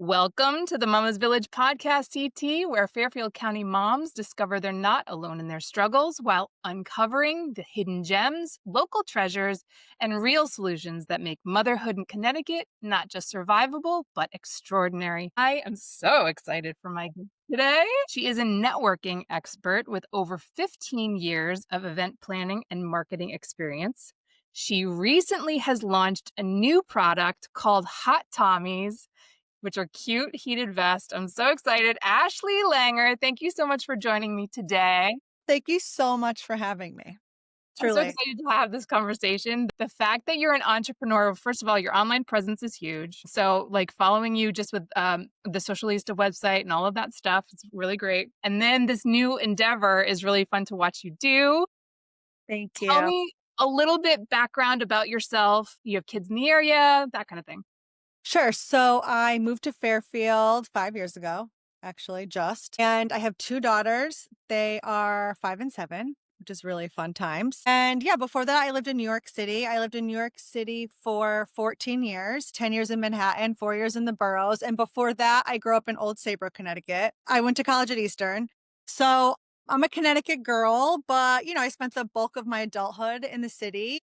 Welcome to the Mama's Village podcast, CT, where Fairfield County moms discover they're not alone in their struggles while uncovering the hidden gems, local treasures, and real solutions that make motherhood in Connecticut not just survivable, but extraordinary. I am so excited for my guest today. She is a networking expert with over 15 years of event planning and marketing experience. She recently has launched a new product called Hot Tommies, which are cute heated vests. I'm so excited. Ashley Langer, thank you so much for joining me today. Thank you so much for having me. I'm so Truly. excited to have this conversation. The fact that you're an entrepreneur, first of all, your online presence is huge. So, like following you just with the Socialista website and all of that stuff, it's really great. And then this new endeavor is really fun to watch you do. Thank Tell you. me a little bit background about yourself. You have kids in the area, that kind of thing. Sure. So I moved to Fairfield 5 years ago, actually, just. And I have 2 daughters. They are 5 and 7, which is really fun times. And yeah, before that, I lived in New York City. I lived in New York City for 14 years, 10 years in Manhattan, 4 years in the boroughs. And before that, I grew up in Old Saybrook, Connecticut. I went to college at Eastern. So I'm a Connecticut girl, but I spent the bulk of my adulthood in the city.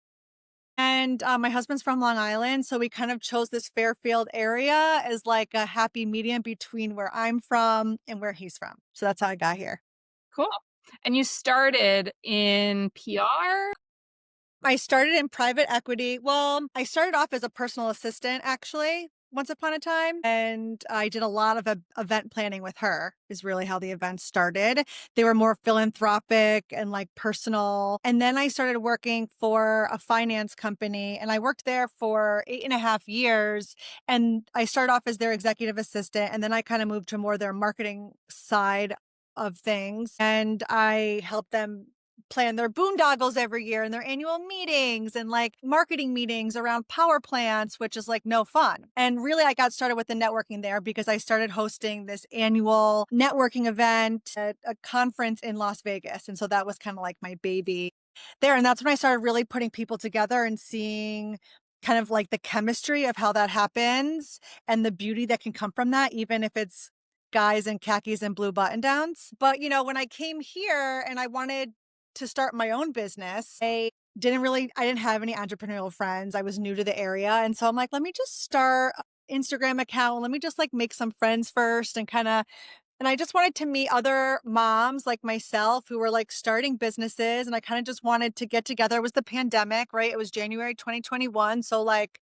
And my husband's from Long Island, so we kind of chose this Fairfield area as like a happy medium between where I'm from and where he's from. So that's how I got here. Cool. And you started in PR? I started in private equity. Well, I started off as a personal assistant actually once upon a time, and I did a lot of event planning with her is really how the events started. They were more philanthropic and like personal. And then I started working for a finance company, and I worked there for 8.5 years. And I started off as their executive assistant, and then I kind of moved to more their marketing side of things. And I helped them plan their boondoggles every year and their annual meetings and like marketing meetings around power plants, which is like no fun. And really, I got started with the networking there because I started hosting this annual networking event at a conference in Las Vegas. And so that was kind of like my baby there. And that's when I started really putting people together and seeing kind of like the chemistry of how that happens and the beauty that can come from that, even if it's guys in khakis and blue button downs. But, when I came here and I wanted to start my own business, I didn't have any entrepreneurial friends. I was new to the area. And so I'm like, let me just start an Instagram account. Let me just like make some friends first and I just wanted to meet other moms like myself who were like starting businesses. And I kind of just wanted to get together. It was the pandemic, right? It was January 2021. So like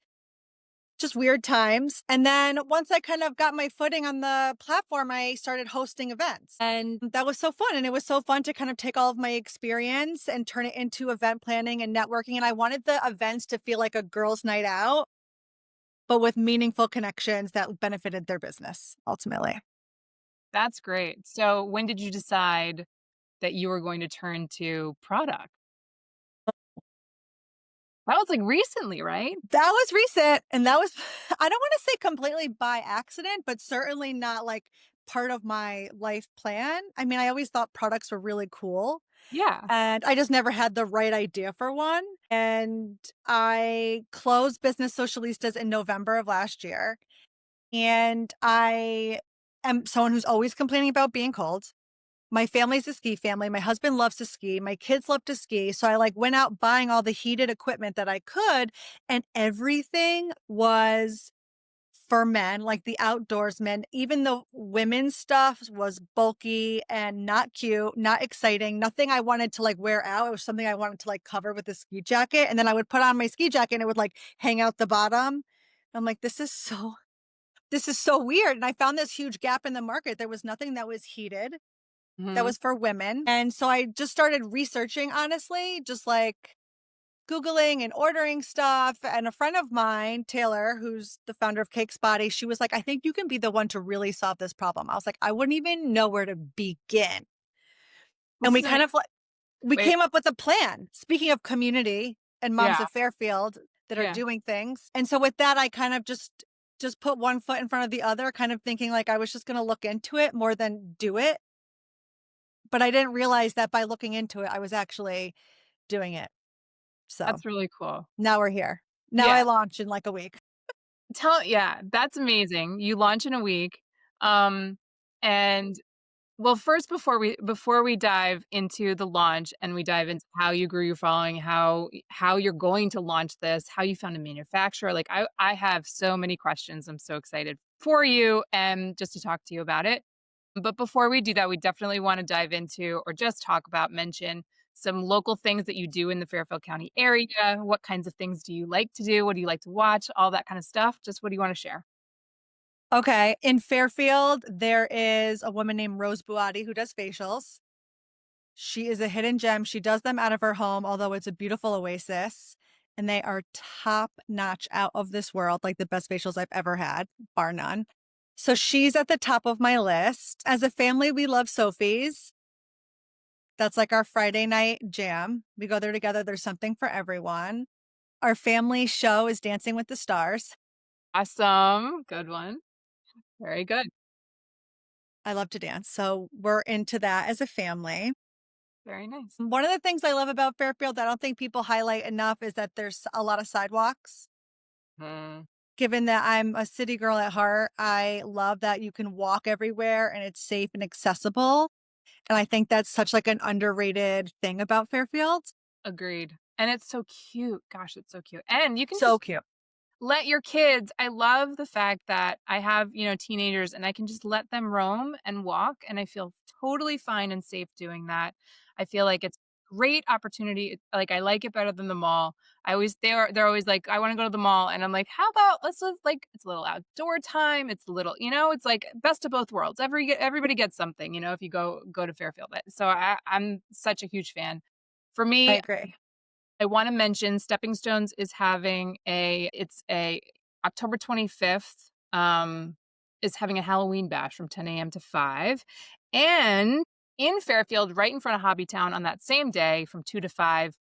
just weird times. And then once I kind of got my footing on the platform, I started hosting events. And that was so fun. And it was so fun to kind of take all of my experience and turn it into event planning and networking. And I wanted the events to feel like a girls' night out, but with meaningful connections that benefited their business ultimately. That's great. So when did you decide that you were going to turn to product? That was like recently, right? That was recent. And that was, I don't want to say completely by accident, but certainly not like part of my life plan. I mean, I always thought products were really cool. Yeah. And I just never had the right idea for one. And I closed Business Socialistas in November of last year. And I am someone who's always complaining about being cold. My family's a ski family. My husband loves to ski. My kids love to ski. So I like went out buying all the heated equipment that I could. And everything was for men, like the outdoorsmen. Even the women's stuff was bulky and not cute, not exciting, nothing I wanted to like wear out. It was something I wanted to like cover with a ski jacket. And then I would put on my ski jacket and it would like hang out the bottom. I'm like, this is so weird. And I found this huge gap in the market. There was nothing that was heated that Mhm. was for women. And so I just started researching, honestly, just like Googling and ordering stuff. And a friend of mine, Taylor, who's the founder of Cakes Body, she was like, I think you can be the one to really solve this problem. I was like, I wouldn't even know where to begin. And This is an we wait. came up with a plan. Speaking of community and moms Yeah. of Fairfield that are Yeah. doing things. And so with that, I kind of just put one foot in front of the other, kind of thinking like I was just going to look into it more than do it. But I didn't realize that by looking into it, I was actually doing it. So That's really cool. now we're here. Now Yeah. I launch in like a week. Yeah, that's amazing. You launch in a week. Um, and well, first, before we dive into the launch and we dive into how you grew your following, how you're going to launch this, how you found a manufacturer, like I have so many questions. I'm so excited for you and just to talk to you about it. But before we do that, we definitely want to dive into or just talk about mention some local things that you do in the Fairfield County area. What kinds of things do you like to do? What do you like to watch? All that kind of stuff. Just what do you want to share? Okay, in Fairfield, there is a woman named Rose Buati who does facials. She is a hidden gem. She does them out of her home, although it's a beautiful oasis, and they are top notch, out of this world, like the best facials I've ever had, bar none. So she's at the top of my list. As a family, we love Sophie's. That's like our Friday night jam. We go there together. There's something for everyone. Our family show is Dancing with the Stars. Awesome. Good one. Very good. I love to dance. So we're into that as a family. Very nice. One of the things I love about Fairfield that I don't think people highlight enough is that there's a lot of sidewalks. Mm, Given that I'm a city girl at heart, I love that you can walk everywhere and it's safe and accessible. And I think that's such like an underrated thing about Fairfield. agreed. And it's so cute. Gosh, it's so cute. And you can So just cute. let your kids I love the fact that I have, teenagers and I can just let them roam and walk, and I feel totally fine and safe doing that. I feel like it's great opportunity. Like, I like it better than the mall. I always they're always like, "I wanna go to the mall," and I'm like, "How about like, it's a little outdoor time, it's a little," it's like best of both worlds. Everybody gets something, if you go to Fairfield. So I'm such a huge fan. For I me, agree. I wanna mention Stepping Stones is having a October 25th, is having a Halloween bash from 10 AM to 5, and in Fairfield, right in front of Hobbytown on that same day from 2 to 5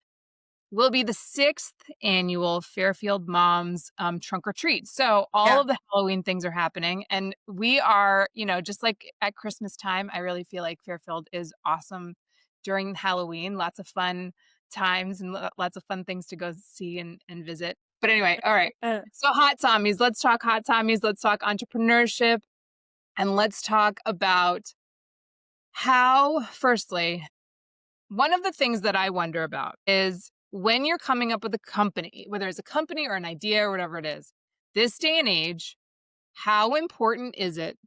will be the 6th annual Fairfield Moms, Trunk or Treat. So all Yeah. of the Halloween things are happening, and we are, just like at Christmas time, I really feel like Fairfield is awesome during Halloween. Lots of fun times and lots of fun things to go see and visit. But anyway, all right. Uh, So Hot Tommies, let's talk Hot Tommies, let's talk entrepreneurship, and let's talk about how, firstly, one of the things that I wonder about is when you're coming up with a company, whether it's a company or an idea or whatever it is, this day and age, how important is it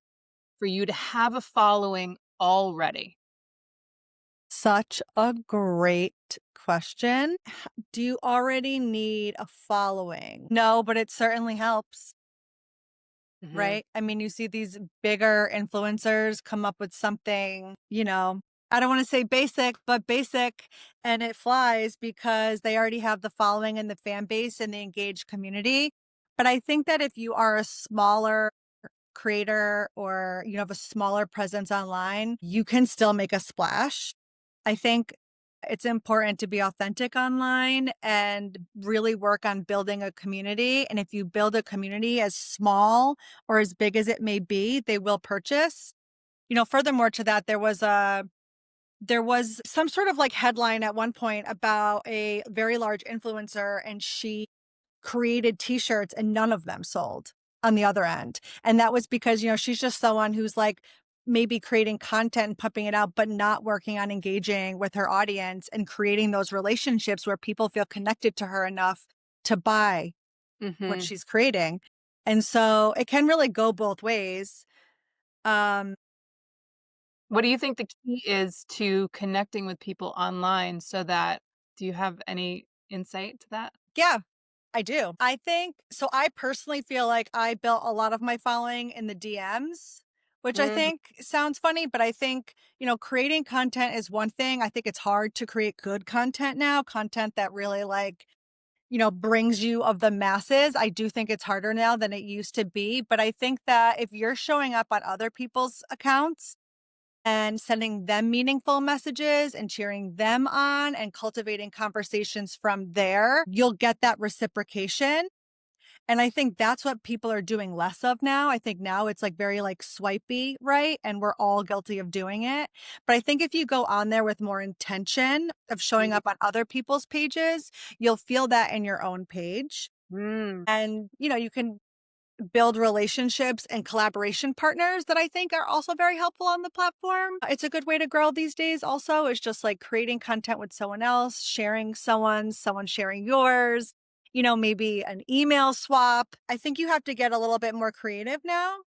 for you to have a following already? Such a great question. Do you already need a following? No, but it certainly helps. Hmm. Right? I mean, you see these bigger influencers come up with something, I don't want to say basic, but basic, and it flies because they already have the following and the fan base and the engaged community. But I think that if you are a smaller creator or you have a smaller presence online, you can still make a splash. I think it's important to be authentic online and really work on building a community. And if you build a community as small or as big as it may be, they will purchase. Furthermore to that, there was some sort of like headline at one point about a very large influencer, and she created t-shirts and none of them sold on the other end. And that was because, she's just someone who's like maybe creating content and pumping it out, but not working on engaging with her audience and creating those relationships where people feel connected to her enough to buy what Hmm. she's creating. And so it can really go both ways. Um, What do you think the key is to connecting with people online so that do you have any insight to that? yeah, I do. I think so. I personally feel like I built a lot of my following in the DMs, which I Mhm. think sounds funny, but I think, creating content is one thing. I think it's hard to create good content now, content that really like, brings you of the masses. I do think it's harder now than it used to be. But I think that if you're showing up on other people's accounts and sending them meaningful messages and cheering them on and cultivating conversations from there, you'll get that reciprocation. And I think that's what people are doing less of now. I think now it's like very like swipey, right? And we're all guilty of doing it. But I think if you go on there with more intention of showing Mm. up on other people's pages, you'll feel that in your own page. Mm. And, you can build relationships and collaboration partners that I think are also very helpful on the platform. It's a good way to grow these days also. It's just like creating content with someone else, sharing someone sharing yours, maybe an email swap. I think you have to get a little bit more creative now,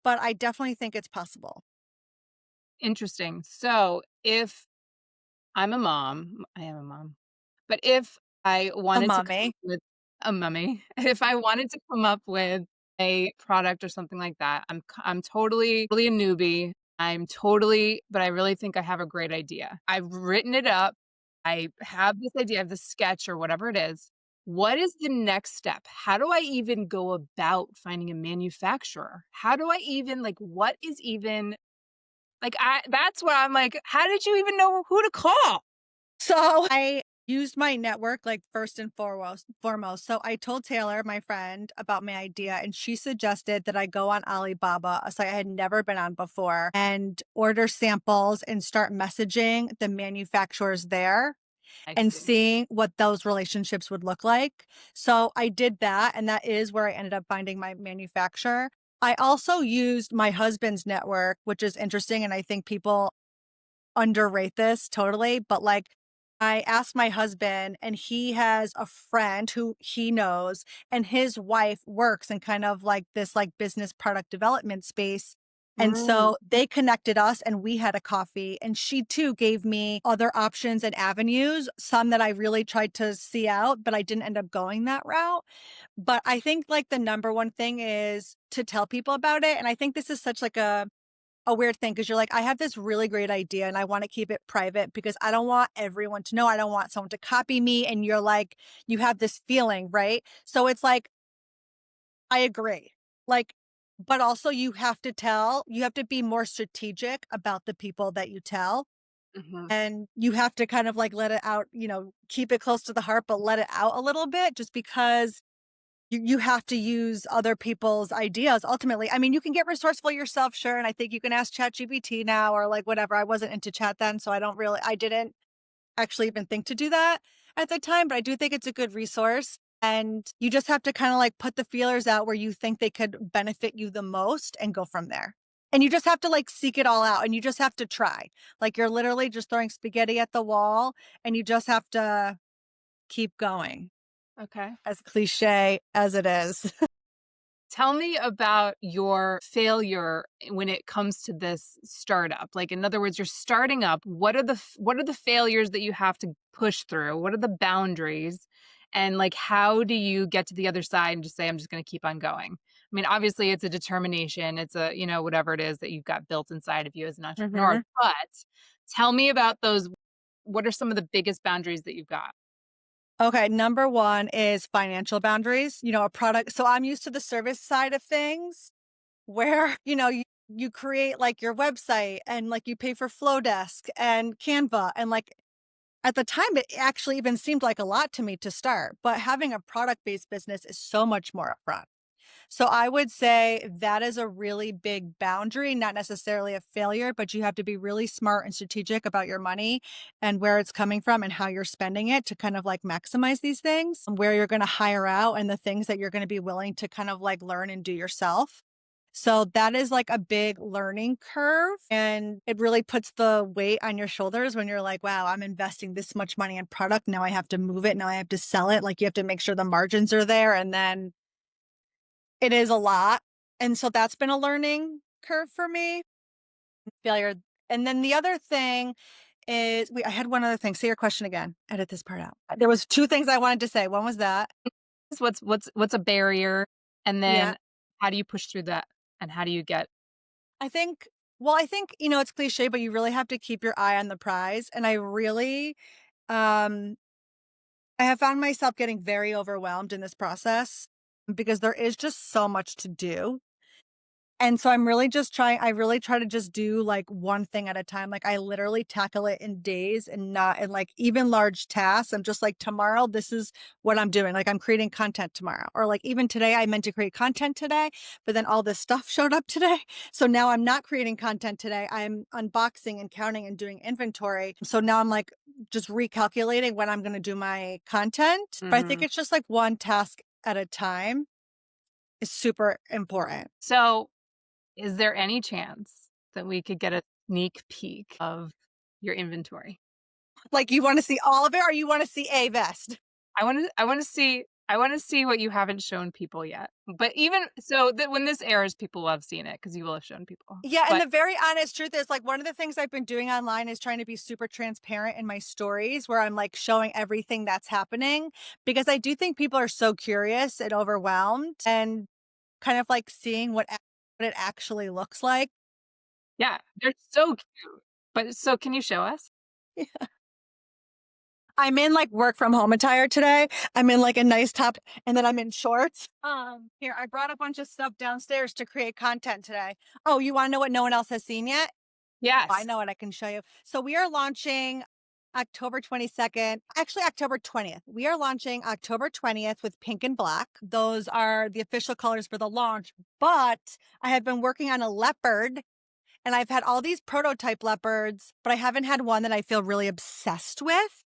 but I definitely think it's possible. Interesting. So, if I'm a mom, I am a mom, but if I A wanted to come up mommy. with a mummy, if I wanted to come up with a product or something like that, I'm totally really a newbie. I'm totally but I really think I have a great idea. I've written it up. I have this idea, I have this sketch or whatever it is. What is the next step? How do I even go about finding a manufacturer? How do I even like, what is even like, I that's where I'm like, how did you even know who to call? So I used my network like first and foremost. So I told Taylor, my friend, about my idea, and she suggested that I go on Alibaba, a site I had never been on before, and order samples and start messaging the manufacturers there I and see. seeing what those relationships would look like. So I did that, and that is where I ended up finding my manufacturer. I also used my husband's network, which is interesting. And I think people underrate this totally, but, like, I asked my husband, and he has a friend who he knows, and his wife works in kind of like this, like, business product development space, and Mm, so they connected us, and we had a coffee, and she too gave me other options and avenues, some that I really tried to see out, but I didn't end up going that route. But I think, like, the number one thing is to tell people about it, and I think this is such, like, a weird thing because 'cause you're like, "I have this really great idea and I wanna keep it private because I don't want everyone to know. I don't want someone to copy me," and you're like you have this feeling, right? So it's like, I agree. Like, but also you have to be more strategic about the people that you tell, mhm. and you have to kind of, like, let it out, keep it close to the heart, but let it out a little bit just because you have to use other people's ideas ultimately. I mean, you can get resourceful yourself, sure, and I think you can ask ChatGPT now or, like, whatever. I wasn't into chat then, so I didn't actually even think to do that at the time, but I do think it's a good resource, and you just have to kinda, like, put the feelers out where you think they could benefit you the most and go from there. And you just have to, like, seek it all out, and you just have to try. Like, you're literally just throwing spaghetti at the wall, and you just have to keep going, Okay. as cliche as it is. Tell me about your failure when it comes to this startup. Like, in other words, you're starting up. What are the failures that you have to push through? What are the boundaries? And like, how do you get to the other side and just say, I'm just going to keep on going? I mean, obviously, it's a determination. It's a, whatever it is that you've got built inside of you as an entrepreneur. Mhm. But tell me about those. What are some of the biggest boundaries that you've got? Okay, number 1 is financial boundaries, a product so I'm used to the service side of things where, you create, like, your website and, like, you pay for Flowdesk and Canva, and, like, at the time, it actually even seemed like a lot to me to start, but having a product-based business is so much more upfront. So I would say that is a really big boundary, not necessarily a failure, but you have to be really smart and strategic about your money and where it's coming from and how you're spending it to kind of like maximize these things, where you're going to hire out and the things that you're going to be willing to kind of like learn and do yourself. So that is like a big learning curve. And it really puts the weight on your shoulders when you're like, wow, I'm investing this much money in product. Now I have to move it. Now I have to sell it. Like you have to make sure the margins are there. And then it is a lot, and so that's been a learning curve for me, failure. And then the other thing is I had one other thing. Say your question again. Edit this part out. There was 2 things I wanted to say. One was that. What's a barrier? And Yeah. then how do you push through that? And how do you get I think I think, it's cliche, but you really have to keep your eye on the prize, and um, I have found myself getting very overwhelmed in this process because there is just so much to do. And so I really try to just do, like, one thing at a time, like, I literally tackle it in days and not in, like, even large tasks. I'm just like, "Tomorrow, this is what I'm doing," like, I'm creating content tomorrow, or, like, even today, I meant to create content today, but then all this stuff showed up today, so now I'm not creating content today, I'm unboxing and counting and doing inventory, so now I'm, like, just recalculating when I'm gonna do my content, but I think Mhm. it's just, like, one task at a time. is super important. So, is there any chance that we could get a sneak peek of your inventory? Like, you wanna see all of it or you wanna see a vest? I wanna see what you haven't shown people yet. But even so that when this airs, people will have seen it because you will have shown people. Yeah, and But the very honest truth is, like, one of the things I've been doing online is trying to be super transparent in my stories where I'm, like, showing everything that's happening because I do think people are so curious and overwhelmed and kind of, like, seeing what it actually looks like. yeah, they're so cute. But so can you show us? I'm in, like, work from home attire today. I'm in, like, a nice top, and then I'm in shorts. Here, I brought a bunch of stuff downstairs to create content today. Oh, you wanna know what no one else has seen yet? I Yes. know what I can show you. So we are launching October 22nd, actually October 20th. We are launching October 20th with pink and black. Those are the official colors for the launch. But I have been working on a leopard and I've had all these prototype leopards, but I haven't had one that I feel really obsessed with.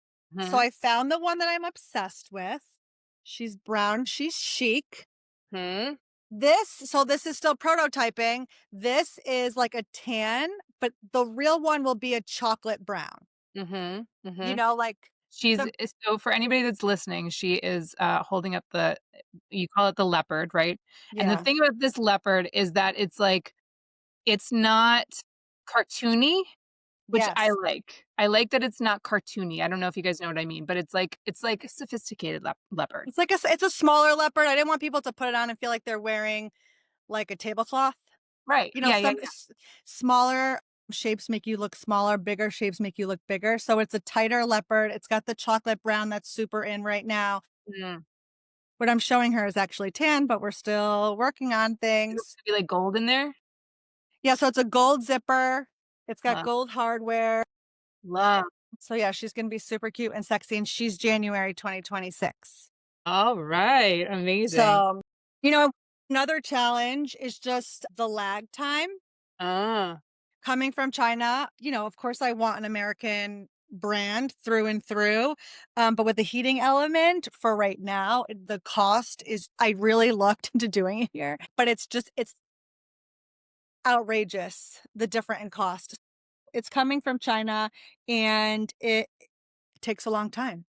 So Mhm. I found the one that I'm obsessed with. She's brown, she's chic. Mhm. This is still prototyping. This is like a tan, but the real one will be a chocolate brown. Mhm. You Mhm. know, like She's the so for anybody that's listening, she is, holding up the you call it the leopard, right? And the yeah. thing about this leopard is that it's like it's not cartoony, which I Yes. like. I like that it's not cartoony. I don't know if you guys know what I mean, but it's like a sophisticated leopard. It's a smaller leopard. I didn't want people to put it on and feel like they're wearing like a tablecloth. Right. You know, Yeah, yeah, some yeah. smaller shapes make you look smaller, bigger shapes make you look bigger. So it's a tighter leopard. It's got the chocolate brown that's super in right now. Mm. What I'm showing her is actually tan, but we're still working on Is it things. gonna be, like, gold in there? Yeah, so it's a gold zipper. It's got Love, gold hardware. love. So yeah, she's gonna be super cute and sexy, and she's January 2026. Alright, amazing. So, you know, another challenge is just the lag time Ah. coming from China. You know, of course, I want an American brand through and through. But with the heating element for right now, the cost is, I really looked into doing it here, but it's outrageous the different in cost. It's coming from China and it takes a long time.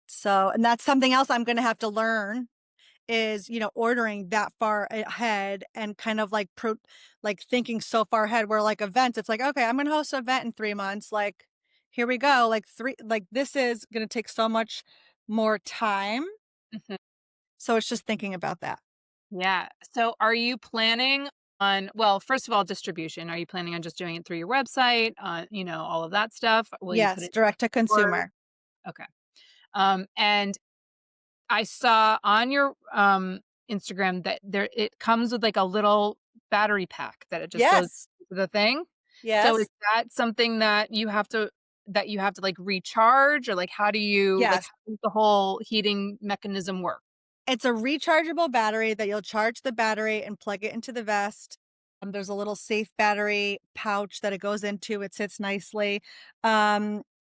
So, and that's something else I'm going to have to learn is, you know, ordering that far ahead and kind of like like thinking so far ahead where like events, it's like, okay, I'm going to host an event in 3 months. Like, here we go. Like this is going to take so much more time. Mhm. So it's just thinking about that. Yeah. So are you planning on well, first of all, distribution. Are you planning on just doing it through your website, all of that stuff? Will you put Yes. it Direct to in stores? consumer. Okay. And I saw on your Instagram that there it comes with like a little battery pack that it just goes Yes. to the thing. So is Yes. that something that you have to like recharge or like Yes. how does the whole heating mechanism work? It's a rechargeable battery that you'll charge the battery and plug it into the vest. There's a little safe battery pouch that it goes into. It sits nicely.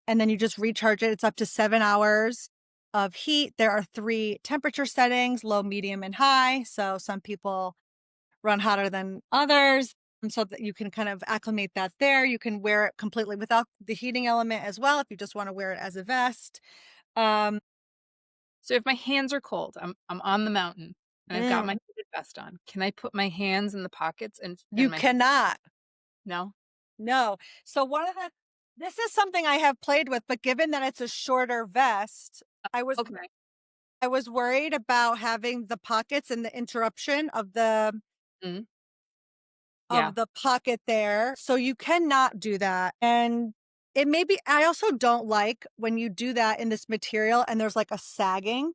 And then you just recharge it. It's up to 7 hours of heat. There are three temperature settings: low, medium, and high. So some people run hotter than others. And so that you can kind of acclimate that there. You can wear it completely without the heating element as well if you just want to wear it as a vest. Um, So if my hands are cold, I'm on the mountain and I've got my mm, heated vest on. Can I put my hands in the pockets and you my cannot. no? No. So one of the this is something I have played with, but given that it's a shorter vest, I was Okay. I was worried about having the pockets and the interruption Mhm. Yeah. of the pocket there. So you cannot do that. And it may be I also don't like when you do that in this material and there's like a sagging.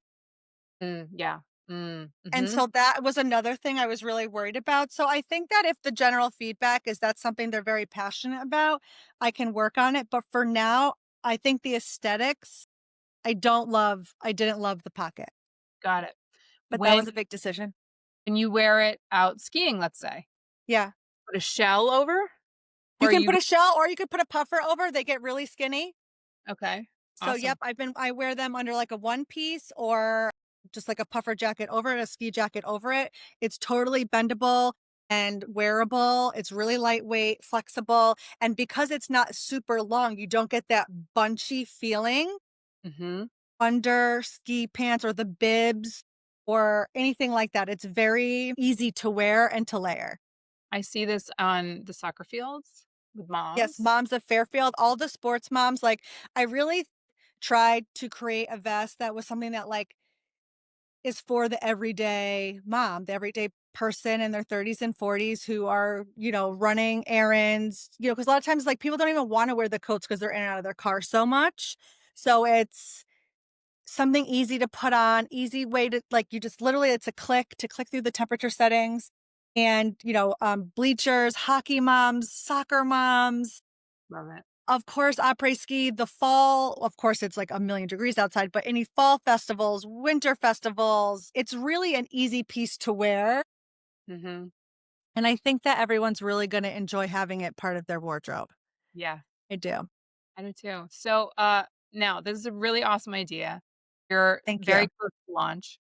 Yeah. Mm, And mhm. so that was another thing I was really worried about. So I think that if the general feedback is that's something they're very passionate about, I can work on it. But for now, I think the aesthetics, I didn't love the pocket, Got it. but that When was a big decision. when you wear it out skiing, let's say, Yeah. put a shell over You or can you put a shell or you could put a puffer over. They get really skinny. okay. So Awesome. yep, I wear them under like a one piece or just like a puffer jacket over it, a ski jacket over it. It's totally bendable and wearable. It's really lightweight, flexible. And because it's not super long, you don't get that bunchy feeling Hmm. under ski pants or the bibs or anything like that. It's very easy to wear and to layer. I see this on the soccer fields with Yes, moms. moms of Fairfield, all the sports moms, like, I really tried to create a vest that was something that, like, is for the everyday mom, the everyday person in their 30s and 40s who are, running errands, because a lot of times, like, people don't even wanna wear the coats because 'cause they're in and out of their car so much. So it's something easy to put on, easy way to like, you just literally it's a click to click through the temperature settings and, bleachers, hockey moms, soccer moms, Love it. of course, après ski, the fall, of course, it's like a million degrees outside, but any fall festivals, winter festivals, it's really an easy piece to wear. Hmm. And I think that everyone's really going to enjoy having it part of their wardrobe. Yeah, I do. I do too. So, now this is a really awesome idea. You're Thank very you. close to launch.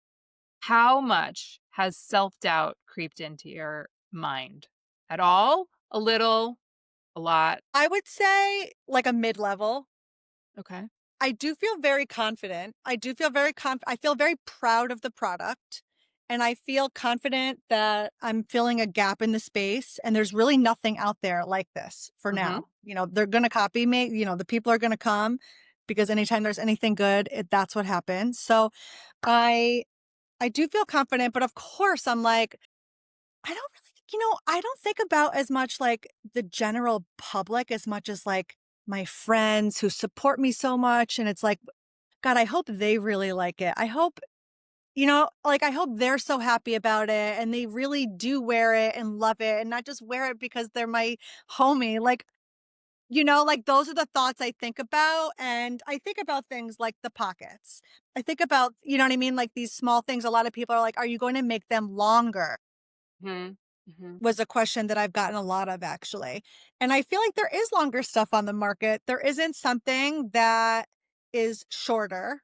How much has self-doubt creeped into your mind? At all? A little? A lot? I would say like a mid level. Okay. I do feel very confident. I do feel very I feel very proud of the product, and I feel confident that I'm filling a gap in the space, and there's really nothing out there like this for Mhm. now. They're gonna copy me, the people are gonna come because anytime there's anything good, that's what happens. So, I I do feel confident, but of course, I'm like, I don't really I don't think about as much, like, the general public as much as, like, my friends who support me so much, and it's like, God, I hope they really like it. I hope, like, I hope they're so happy about it and they really do wear it and love it and not just wear it because they're my homie. Like, like those are the thoughts I think about. And I think about things like the pockets. I think about, you know what I mean? Like these small things. A lot of people are like, are you going to make them longer? Mhm. Mhm. Was a question that I've gotten a lot of actually. And I feel like there is longer stuff on the market. There isn't something that is shorter.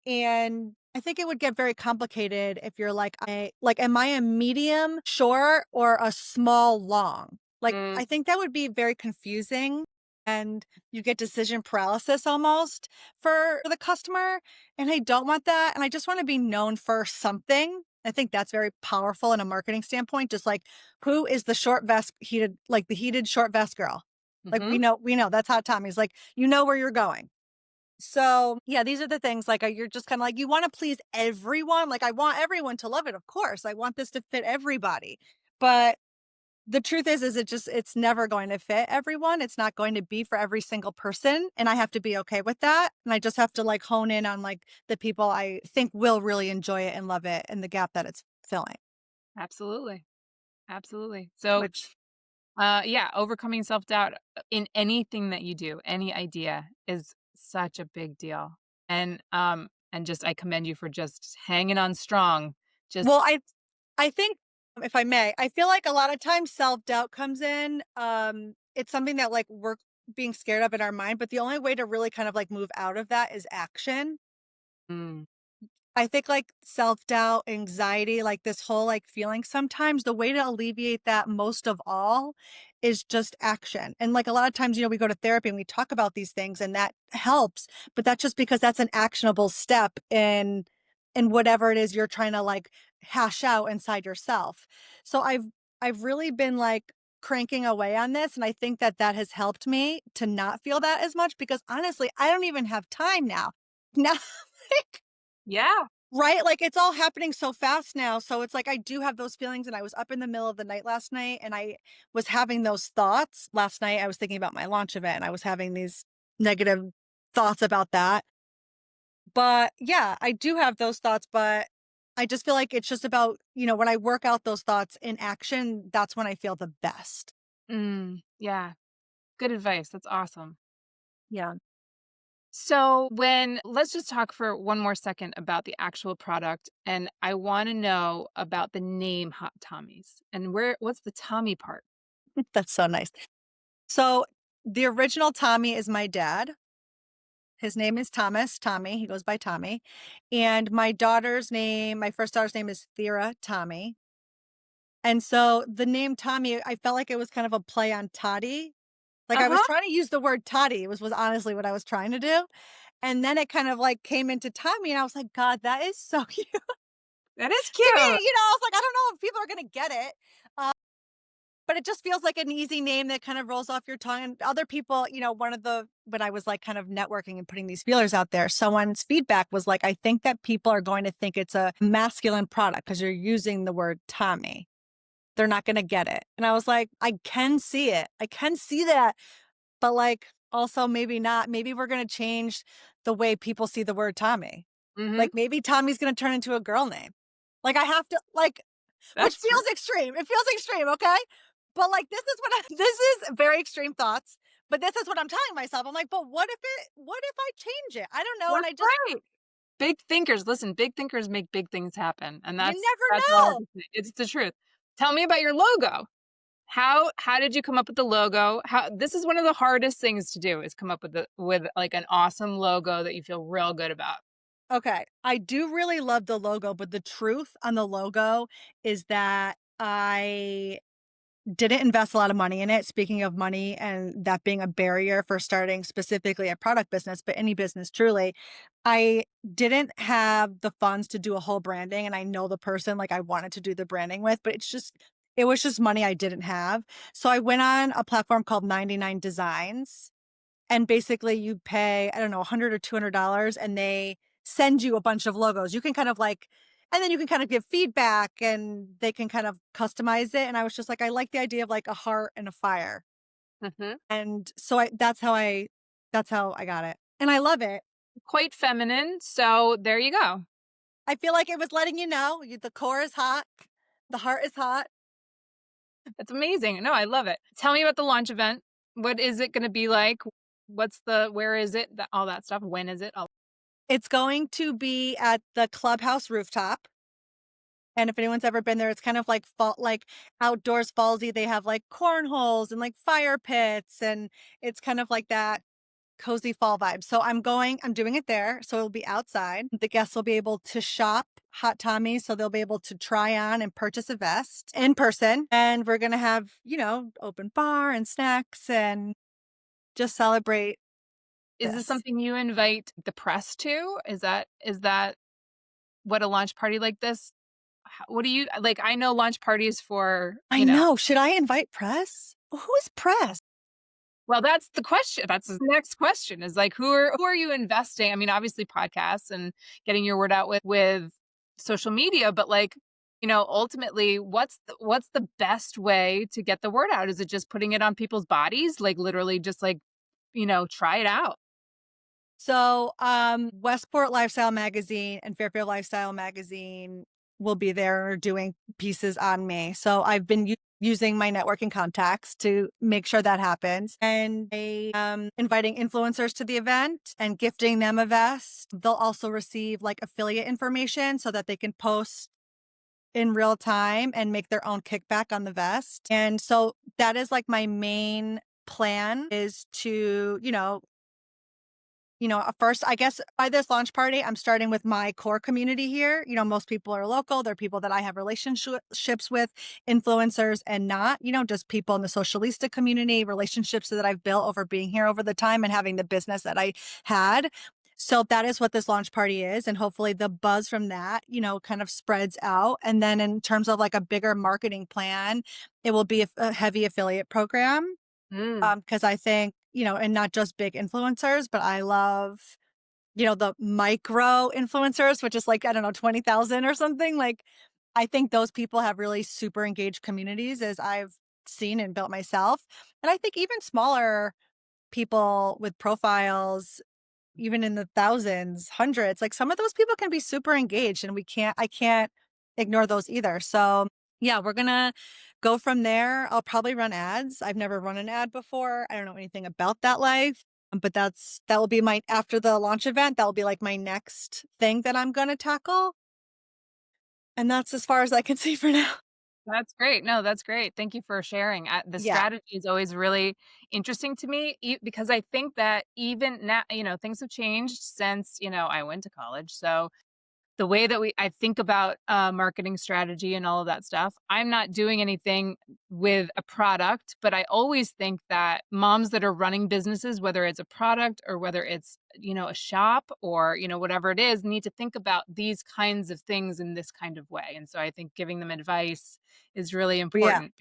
And I think it would get very complicated if you're like, am I a medium short or a small long? Like, Mm. I think that would be very confusing and you get decision paralysis almost for the customer. And I don't want that. And I just want to be known for something. I think that's very powerful in a marketing standpoint. Just like who is the short vest heated, like the heated short vest girl? Like Mhm. we know that's Hot Tommy's. Like, you know where you're going. So, yeah, these are the things, like, you're just kinda like, you wanna please everyone, like, I want everyone to love it, of course, I want this to fit everybody, but the truth is it's never going to fit everyone, it's not going to be for every single person, and I have to be okay with that, and I just have to, like, hone in on, like, the people I think will really enjoy it and love it and the gap that it's filling, Absolutely. Absolutely. So, which yeah, overcoming self-doubt in anything that you do, any idea is such a big deal. And just I commend you for just hanging on strong. well, Just I think, if I may, I feel like a lot of times self-doubt comes in, it's something that, like, we're being scared of in our mind, but the only way to really kind of, like, move out of that is action. mm, I think, like, self-doubt, anxiety, like, this whole, like, feeling sometimes the way to alleviate that most of all is just action, and, like, a lot of times, we go to therapy and we talk about these things and that helps, but that's just because that's an actionable step in whatever it is you're trying to, like, hash out inside yourself. So I've really been, like, cranking away on this, and I think that that has helped me to not feel that as much because honestly, I don't even have time now. Now, like, yeah. right? Like, it's all happening so fast now, so it's like I do have those feelings, and I was up in the middle of the night last night, and I was having those thoughts. Last night, I was thinking about my launch event, and I was having these negative thoughts about that. But, yeah, I do have those thoughts, but I just feel like it's just about, when I work out those thoughts in action, that's when I feel the best. Yeah. Good advice. That's awesome. Yeah. So, when let's just talk for one more second about the actual product. And I want to know about the name Hot Tommies and what's the Tommy part? That's so nice. So, the original Tommy is my dad. His name is Tommy. He goes by Tommy. And my first daughter's name is Thera Tommy. And so the name Tommy, I felt like it was kind of a play on Toddy. Like I was Uh-huh. trying to use the word toddy was honestly what I was trying to do. And then it kind of like came into Tommy and I was like, God, that is so cute That is to cute. me. I was like, I don't know if people are going to get it. Uh, but it just feels like an easy name that kind of rolls off your tongue. And other people, when I was like kind of networking and putting these feelers out there, someone's feedback was like, I think that people are going to think it's a masculine product because you're using the word Tommy. They're not going to get it. And I was like, I can see it. I can see that. But, like, also maybe not. Maybe we're gonna change the way people see the word Tommy. Mhm. Like, maybe Tommy's gonna turn into a girl name. Like, I have to like, which That's true. feels extreme. It feels extreme, okay? But, like, this is what I this is very extreme thoughts, but this is what I'm telling myself. I'm like, "But what if I change it?" I don't know, and That's I just right. Big thinkers, listen, big thinkers make big things happen, and you that's never all I have know. to say. It's the truth. Tell me about your logo. How did you come up with the logo? How this is one of the hardest things to do is come up with, like, an awesome logo that you feel real good about. Okay, I do really love the logo, but the truth on the logo is that I didn't invest a lot of money in it. Speaking of money and that being a barrier for starting specifically a product business, but any business truly, I didn't have the funds to do a whole branding. And I know the person like I wanted to do the branding with, but it was just money I didn't have. So I went on a platform called 99 Designs and basically you pay, I don't know, 100 or $200 and they send you a bunch of logos. You can kind of like and then you can kind of give feedback and they can kind of customize it, and I was just like, I like the idea of like a heart and a fire. Mhm. And so that's how I got it. And I love it. Quite feminine, so there you go. I feel like it was letting the core is hot, the heart is hot. That's amazing. No, I love it. Tell me about the launch event. What is it gonna be like? Where is it? All that stuff. When is it? All It's going to be at the clubhouse rooftop. And if anyone's ever been there, it's kind of like fall like outdoors fallsy. They have like cornholes and like fire pits, and it's kind of like that cozy fall vibe. So I'm doing it there. So it'll be outside. The guests will be able to shop Hot Tommies. So they'll be able to try on and purchase a vest in person. And we're going to have, open bar and snacks and just celebrate is this this. something you invite the press to? Is that what a launch party like this what do you like, I know launch parties for, I know. Should I invite press? Who is press? well, that's the question. That's the next question is like, who are you investing? I mean, obviously podcasts and getting your word out with social media, but like, ultimately, what's the best way to get the word out? Is it just putting it on people's bodies? Like literally just like, try it out. So, Westport Lifestyle Magazine and Fairfield Lifestyle Magazine will be there doing pieces on me. So I've been using my networking contacts to make sure that happens. And inviting influencers to the event and gifting them a vest. They'll also receive like affiliate information so that they can post in real time and make their own kickback on the vest. And so that is like my main plan is to, first, I guess by this launch party, I'm starting with my core community here. Most people are local. They're people that I have relationships with, influencers and not, just people in the socialista community, relationships that I've built over being here over the time and having the business that I had. So that is what this launch party is. And hopefully the buzz from that, kind of spreads out. And then in terms of like a bigger marketing plan, it will be a heavy affiliate program. Mm. Because I think, and not just big influencers, but I love, the micro influencers, which is like, I don't know, 20,000 or something. Like, I think those people have really super engaged communities as I've seen and built myself. And I think even smaller people with profiles, even in the thousands, hundreds, like some of those people can be super engaged and I can't ignore those either. So yeah, we're gonna go from there. I'll probably run ads. I've never run an ad before. I don't know anything about that life. But that will be my after the launch event, that will be like my next thing that I'm gonna tackle. And that's as far as I can see for now. That's great. No, that's great. Thank you for sharing. The Yeah. strategy is always really interesting to me because I think that even now, things have changed since, I went to college. So the way that I think about marketing strategy and all of that stuff, I'm not doing anything with a product, but I always think that moms that are running businesses, whether it's a product or whether it's, a shop or, whatever it is, need to think about these kinds of things in this kind of way. And so I think giving them advice is really Yeah. important.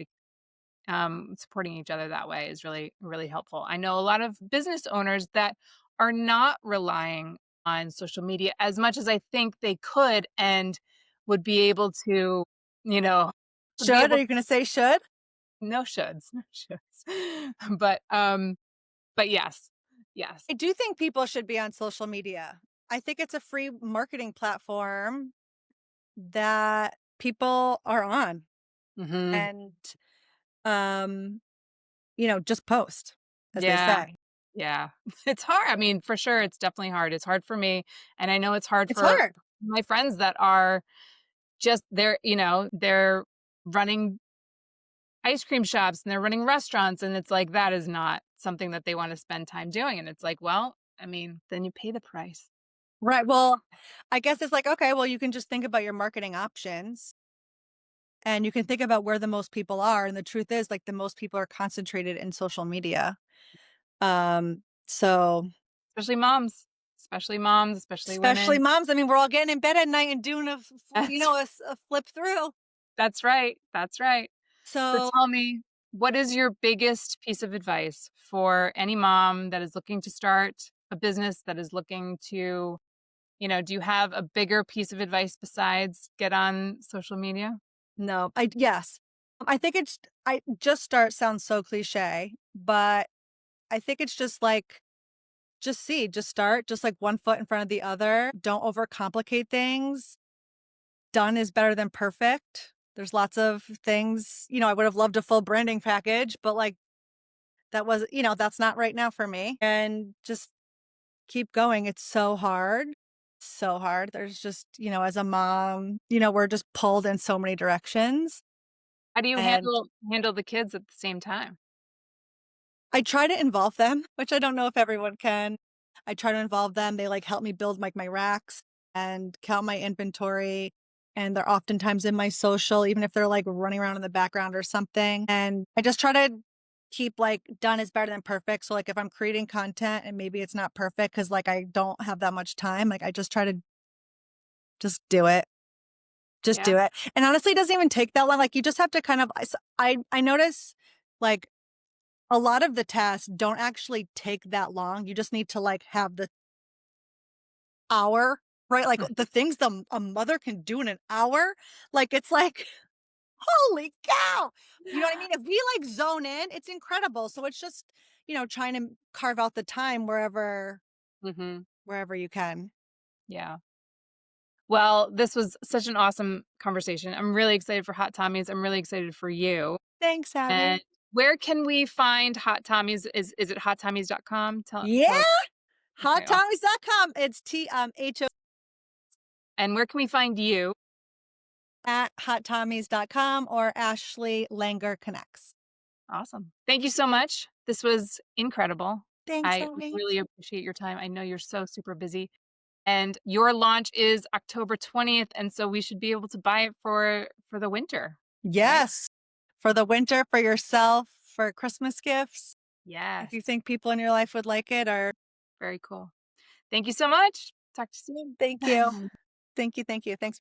Supporting each other that way is really, really helpful. I know a lot of business owners that are not relying on social media as much as I think they could and would be able to, you know, would be Should? Are able you gonna say should? no shoulds, no shoulds. But yes. Yes. I do think people should be on social media. I think it's a free marketing platform that people are on Mhm. and, um, just post, as they Yeah. say. Yeah. It's hard. I mean, for sure, it's definitely hard. It's hard for me, and I know it's hard It's for hard. my friends that are just they're running ice cream shops and they're running restaurants, and it's like that is not something that they wanna spend time doing, and it's like, well, I mean, then you pay the price. Right, well, I guess it's like, okay, well, you can just think about your marketing options, and you can think about where the most people are, and the truth is, like, the most people are concentrated in social media. So Especially moms, especially especially women. moms, I mean, we're all getting in bed at night and doing That's a flip through. that's right, that's right. So So, tell me, what is your biggest piece of advice for any mom that is looking to start a business, that is looking to do you have a bigger piece of advice besides get on social media? no, I yes. I think it's I just start sounds so cliche, but I think it's just like, just start, just like one foot in front of the other. Don't overcomplicate things. Done is better than perfect. There's lots of things, I would have loved a full branding package, but like that was, that's not right now for me. And just keep going. It's so hard. So hard. There's just, as a mom, we're just pulled in so many directions. How do you And handle the kids at the same time? I try to involve them, which I don't know if everyone can. I try to involve them. They like help me build like my racks and count my inventory. And they're oftentimes in my social, even if they're like running around in the background or something. And I just try to keep like done is better than perfect. So like if I'm creating content and maybe it's not perfect because like I don't have that much time, like I just try to just do it. Just Yeah. do it. And honestly, it doesn't even take that long. Like you just have to kind of I notice like a lot of the tasks don't actually take that long. You just need to, like, have the hour, right? Like, the things a mother can do in an hour, like, it's like, "Holy cow!" You know what I mean? If we, like, zone in, it's incredible. So it's just, trying to carve out the time Mhm. wherever you can. Yeah. Well, this was such an awesome conversation. I'm really excited for Hot Tommies. I'm really excited for you. Thanks, And Abby. where can we find Hot Tommies? Is it hottommies.com? Yeah! Tell us. Okay, awesome. HotTommies.com. It's HO And where can we find you? at HotTommies.com or Ashley Langer Connects. Awesome. Thank you so much. This was incredible. Thanks, I Abby. really appreciate your time. I know you're so super busy. And your launch is October 20th, and so we should be able to buy it for the winter, right? Yes. For the winter, for yourself, for Christmas gifts, if Yes. you think people in your life would like it or Very cool. Thank you so much. Talk to you thank you. soon. Thank you, thank you. Thanks